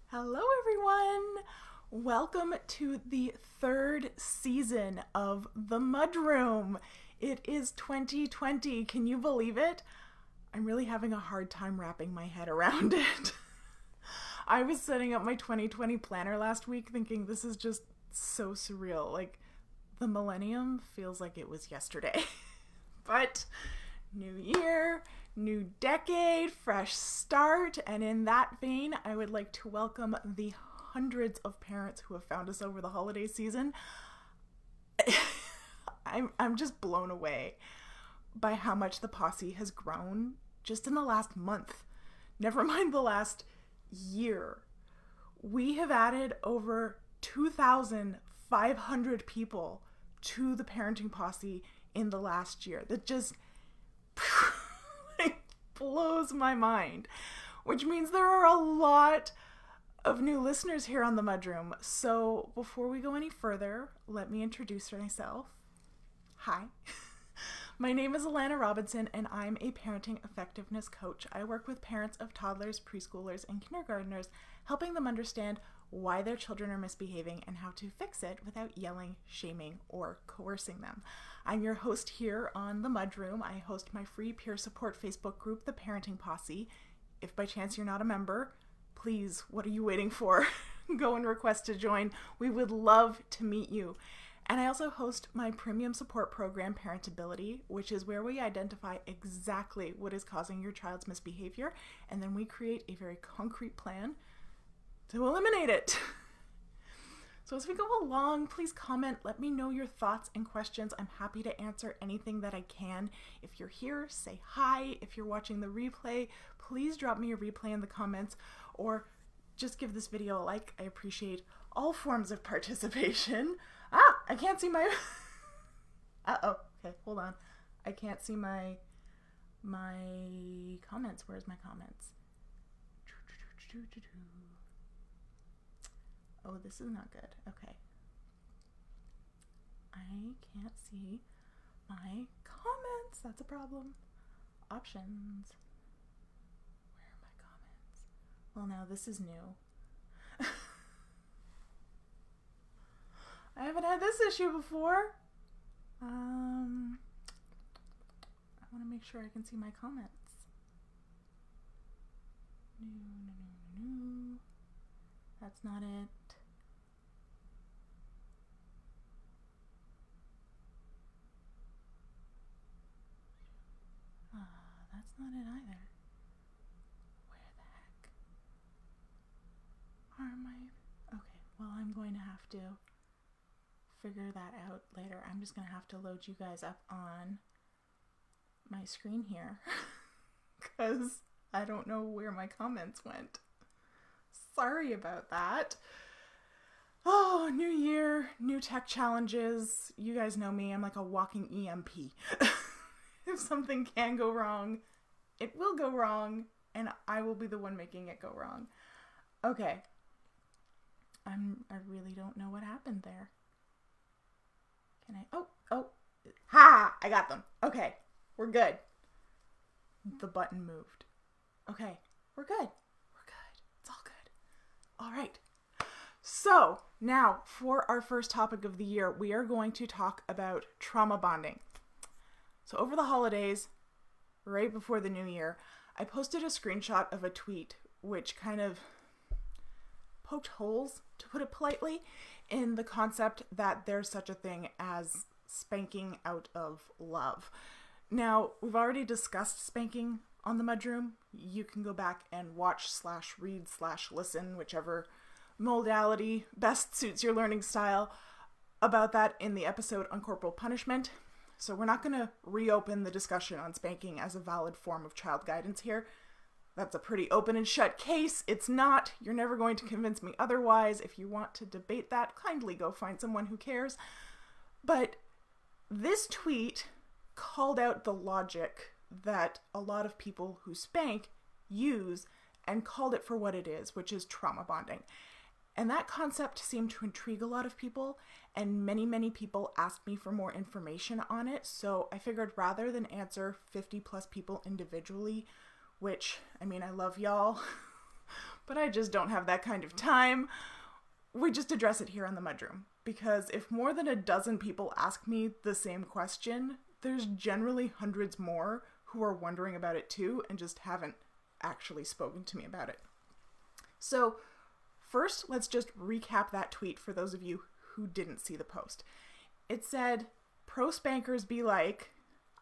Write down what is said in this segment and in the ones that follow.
Hello, everyone. Welcome to the third season of the MudRoom. It is 2020. Can you believe it? I'm really having a hard time wrapping my head around it. I was setting up my 2020 planner last week thinking this is just so surreal. Like, the millennium feels like it was yesterday. But new year, new decade, fresh start, and in that vein, I would like to welcome the hundreds of parents who have found us over the holiday season. I'm just blown away by how much the posse has grown just in the last month. Never mind the last year. We have added over 2,500 people to the parenting posse in the last year. That just blows my mind, which means there are a lot of new listeners here on the MudRoom. So before we go any further, let me introduce myself. Hi, my name is Allana Robinson, and I'm a parenting effectiveness coach. I work with parents of toddlers, preschoolers, and kindergartners, helping them understand why their children are misbehaving and how to fix it without yelling, shaming, or coercing them. I'm your host here on the MudRoom. I host my free peer support Facebook group, The Parenting Posse. If by chance you're not a member, please, what are you waiting for? Go and request to join. We would love to meet you. And I also host my premium support program, Parentability, which is where we identify exactly what is causing your child's misbehavior, and then we create a very concrete plan to eliminate it. So as we go along, please comment, let me know your thoughts and questions. I'm happy to answer anything that I can. If you're here, say hi. If you're watching the replay, please drop me a replay in the comments or just give this video a like. I appreciate all forms of participation. I can't see my... Uh-oh. Okay, hold on. I can't see my comments. Where's my comments? Oh, this is not good. Okay. I can't see my comments. That's a problem. Options. Where are my comments? Well, now this is new. I haven't had this issue before. I want to make sure I can see my comments. No. That's not it. That's not it either. Where the heck are my... Okay, well, I'm going to have to figure that out later. I'm just going to have to load you guys up on my screen here because I don't know where my comments went. Sorry about that. Oh, new year, new tech challenges. You guys know me. I'm like a walking EMP. If something can go wrong, it will go wrong, and I will be the one making it go wrong. Okay. I really don't know what happened there. Can I? Oh. I got them. Okay. We're good. The button moved. Okay. We're good. It's all good. All right. So now for our first topic of the year, we are going to talk about trauma bonding. So over the holidays, right before the new year, I posted a screenshot of a tweet which kind of poked holes, to put it politely, in the concept that there's such a thing as spanking out of love. Now, we've already discussed spanking on the MudRoom. You can go back and watch/read/listen, whichever modality best suits your learning style, about that in the episode on corporal punishment. So we're not going to reopen the discussion on spanking as a valid form of child guidance here. That's a pretty open and shut case. It's not. You're never going to convince me otherwise. If you want to debate that, kindly go find someone who cares. But this tweet called out the logic that a lot of people who spank use and called it for what it is, which is trauma bonding. And that concept seemed to intrigue a lot of people, and many people asked me for more information on it. So I figured rather than answer 50 plus people individually, which, I mean, I love y'all, but I just don't have that kind of time. We just address it here on the MudRoom, because if more than a dozen people ask me the same question, there's generally hundreds more who are wondering about it too and just haven't actually spoken to me about it. So first, let's just recap that tweet for those of you who didn't see the post. It said, "Pro spankers be like,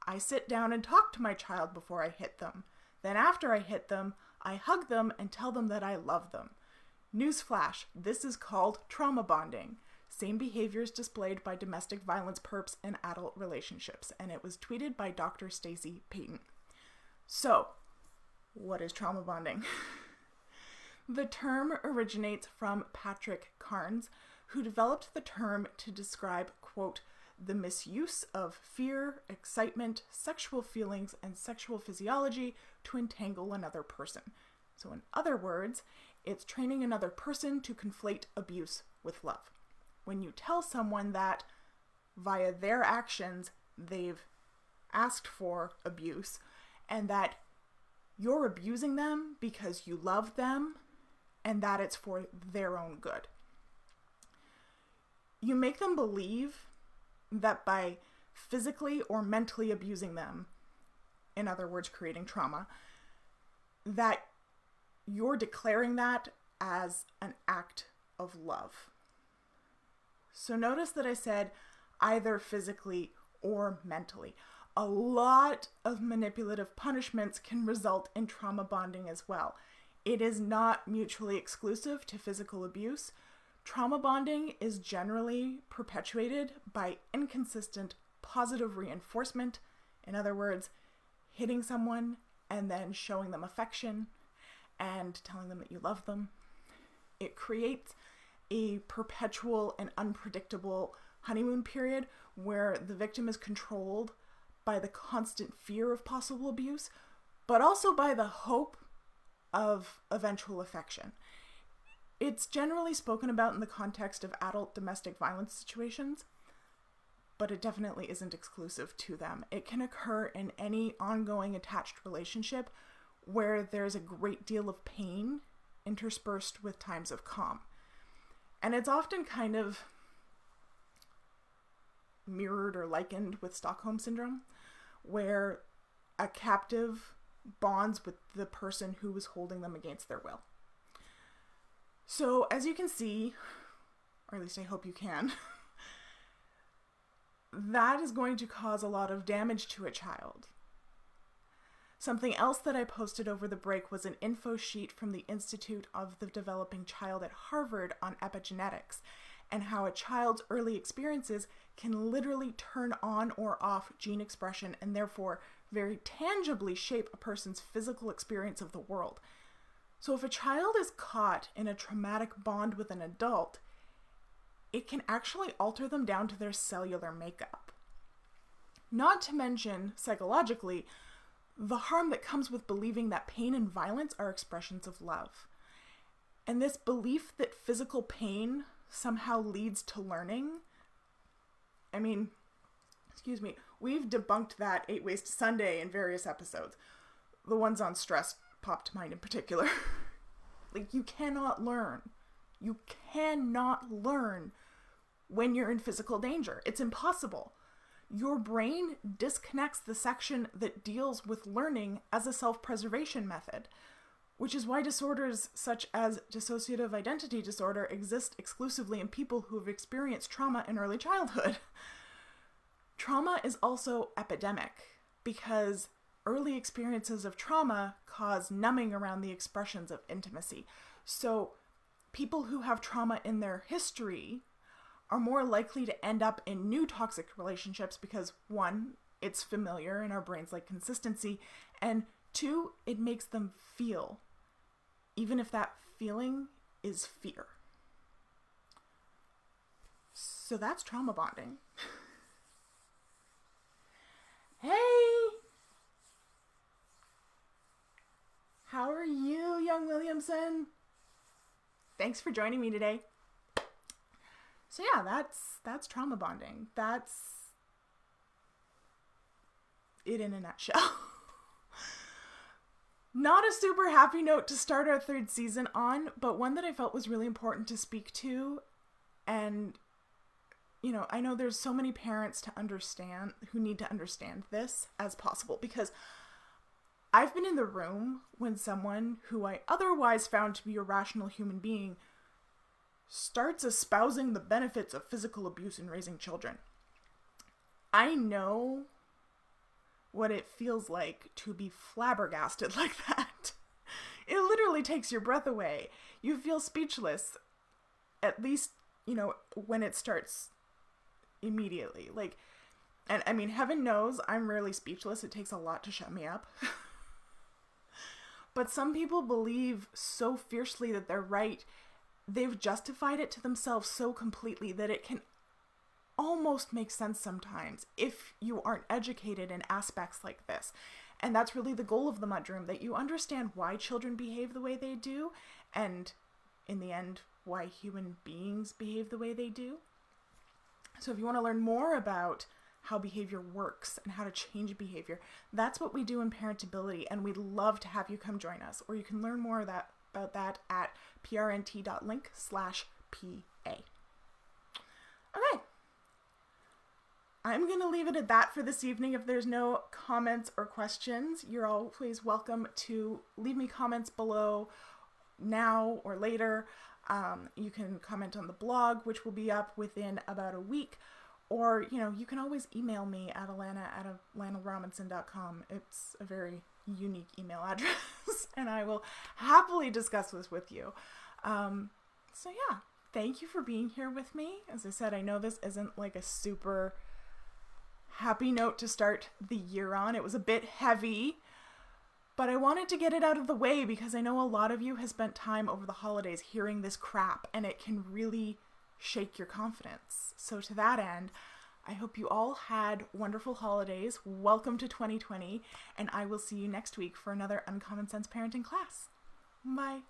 I sit down and talk to my child before I hit them. Then after I hit them, I hug them and tell them that I love them. Newsflash, this is called trauma bonding. Same behaviors displayed by domestic violence perps in adult relationships." And it was tweeted by Dr. Stacey Payton. So, what is trauma bonding? The term originates from Patrick Carnes, who developed the term to describe, quote, "the misuse of fear, excitement, sexual feelings, and sexual physiology to entangle another person." So in other words, it's training another person to conflate abuse with love. When you tell someone that via their actions they've asked for abuse and that you're abusing them because you love them and that it's for their own good. You make them believe that by physically or mentally abusing them, in other words, creating trauma, that you're declaring that as an act of love. So notice that I said either physically or mentally. A lot of manipulative punishments can result in trauma bonding as well. It is not mutually exclusive to physical abuse. Trauma bonding is generally perpetuated by inconsistent positive reinforcement. In other words, hitting someone and then showing them affection and telling them that you love them. It creates a perpetual and unpredictable honeymoon period where the victim is controlled by the constant fear of possible abuse, but also by the hope of eventual affection. It's generally spoken about in the context of adult domestic violence situations, but it definitely isn't exclusive to them. It can occur in any ongoing attached relationship where there's a great deal of pain interspersed with times of calm. And it's often kind of mirrored or likened with Stockholm Syndrome, where a captive bonds with the person who was holding them against their will. So as you can see, or at least I hope you can, that is going to cause a lot of damage to a child. Something else that I posted over the break was an info sheet from the Institute of the Developing Child at Harvard on epigenetics, and how a child's early experiences can literally turn on or off gene expression and therefore very tangibly shape a person's physical experience of the world. So if a child is caught in a traumatic bond with an adult, it can actually alter them down to their cellular makeup. Not to mention, psychologically, the harm that comes with believing that pain and violence are expressions of love. And this belief that physical pain somehow leads to learning, we've debunked that 8 Ways to Sunday in various episodes. The ones on stress popped to mind in particular. Like, you cannot learn. You cannot learn when you're in physical danger. It's impossible. Your brain disconnects the section that deals with learning as a self-preservation method, which is why disorders such as dissociative identity disorder exist exclusively in people who have experienced trauma in early childhood. Trauma is also epidemic because early experiences of trauma cause numbing around the expressions of intimacy. So people who have trauma in their history are more likely to end up in new toxic relationships because, one, it's familiar and our brains like consistency, and two, it makes them feel, even if that feeling is fear. So that's trauma bonding. Hey! How are you, young Williamson? Thanks for joining me today. So yeah, that's trauma bonding. That's it in a nutshell. Not a super happy note to start our third season on, but one that I felt was really important to speak to. And, you know, I know there's so many parents who need to understand this as possible, because I've been in the room when someone who I otherwise found to be a rational human being starts espousing the benefits of physical abuse in raising children. I know what it feels like to be flabbergasted like that. It literally takes your breath away. You feel speechless, at least, you know, when it starts immediately. Like, and I mean, heaven knows I'm rarely speechless. It takes a lot to shut me up. But some people believe so fiercely that they're right. They've justified it to themselves so completely that it can almost make sense sometimes if you aren't educated in aspects like this. And that's really the goal of the MudRoom, that you understand why children behave the way they do, and in the end, why human beings behave the way they do. So if you want to learn more about how behavior works and how to change behavior, that's what we do in Parentability, and we'd love to have you come join us. Or you can learn more about that at prnt.link/PA. Okay. I'm going to leave it at that for this evening. If there's no comments or questions, you're always welcome to leave me comments below now or later. You can comment on the blog, which will be up within about a week. Or, you know, you can always email me at Allana@AllanaRobinson.com. It's a very unique email address, and I will happily discuss this with you. So yeah, thank you for being here with me. As I said, I know this isn't like a super happy note to start the year on. It was a bit heavy, but I wanted to get it out of the way because I know a lot of you have spent time over the holidays hearing this crap, and it can really shake your confidence. So to that end, I hope you all had wonderful holidays. Welcome to 2020, and I will see you next week for another Uncommon Sense Parenting class. Bye.